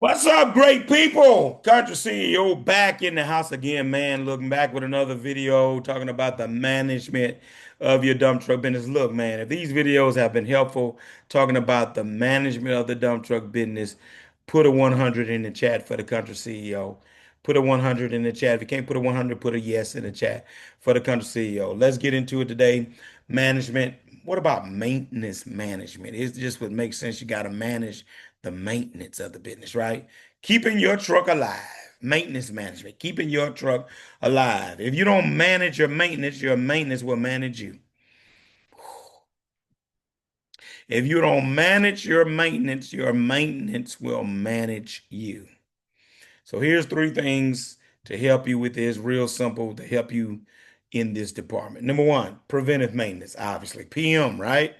What's up, great people? Country CEO back in the house again, man. Looking back with another video talking about the management of your dump truck business. Look, man, if these videos have been helpful talking about the management of the dump truck business, put a 100 in the chat for the country CEO. Put a 100 in the chat. If you can't put a 100, put a yes in the chat for the country CEO. Let's get into it today. Management. What about maintenance management? It just would make sense. You got to manage the maintenance of the business, right? Keeping your truck alive. Maintenance management, keeping your truck alive. If you don't manage your maintenance will manage you. If you don't manage your maintenance will manage you. So here's three things to help you with this, real simple to help you in this department. Number one, preventive maintenance, obviously. PM, right?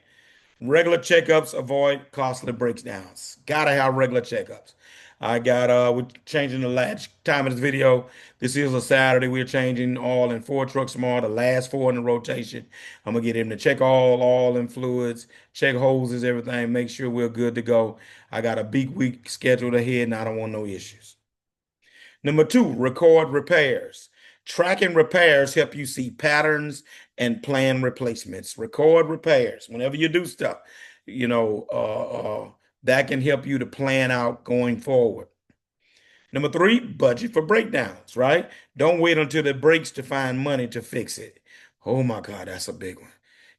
Regular checkups avoid costly breakdowns. Gotta have regular checkups. We're changing the last time of this video. This is a Saturday. We're changing oil in four trucks tomorrow, the last four in the rotation. I'm gonna get him to check all oil and fluids, check hoses, everything, make sure we're good to go. I got a big week scheduled ahead and I don't want no issues. Number two, record repairs. Tracking repairs help you see patterns and plan replacements. Record repairs. Whenever you do stuff, you know, that can help you to plan out going forward. Number three, budget for breakdowns, right? Don't wait until it breaks to find money to fix it. Oh my God, that's a big one.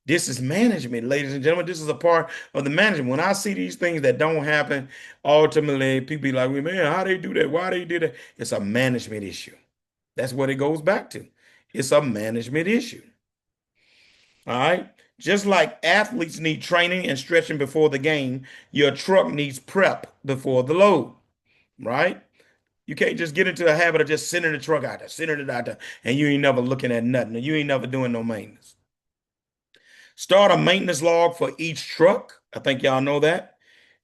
This is management, ladies and gentlemen. This is a part of the management. When I see these things that don't happen, ultimately people be like, well, man, how they do that? Why they do that? It's a management issue. That's what it goes back to. It's a management issue. All right. Just like athletes need training and stretching before the game, your truck needs prep before the load, right? You can't just get into the habit of just sending the truck out there, sending it out there, and you ain't never looking at nothing. You ain't never doing no maintenance. Start a maintenance log for each truck. I think y'all know that.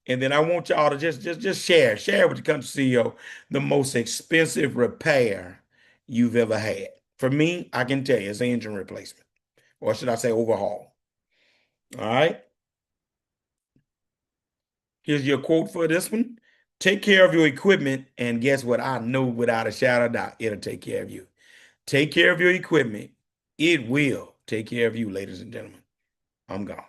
And then I want y'all to just share with the country CEO the most expensive repair you've ever had. For me, I can tell you it's an engine replacement, or should I say overhaul. All right. Here's your quote for this one. Take care of your equipment, and guess what? I know without a shadow of doubt, it'll take care of you. Take care of your equipment. It will take care of you, ladies and gentlemen. I'm gone.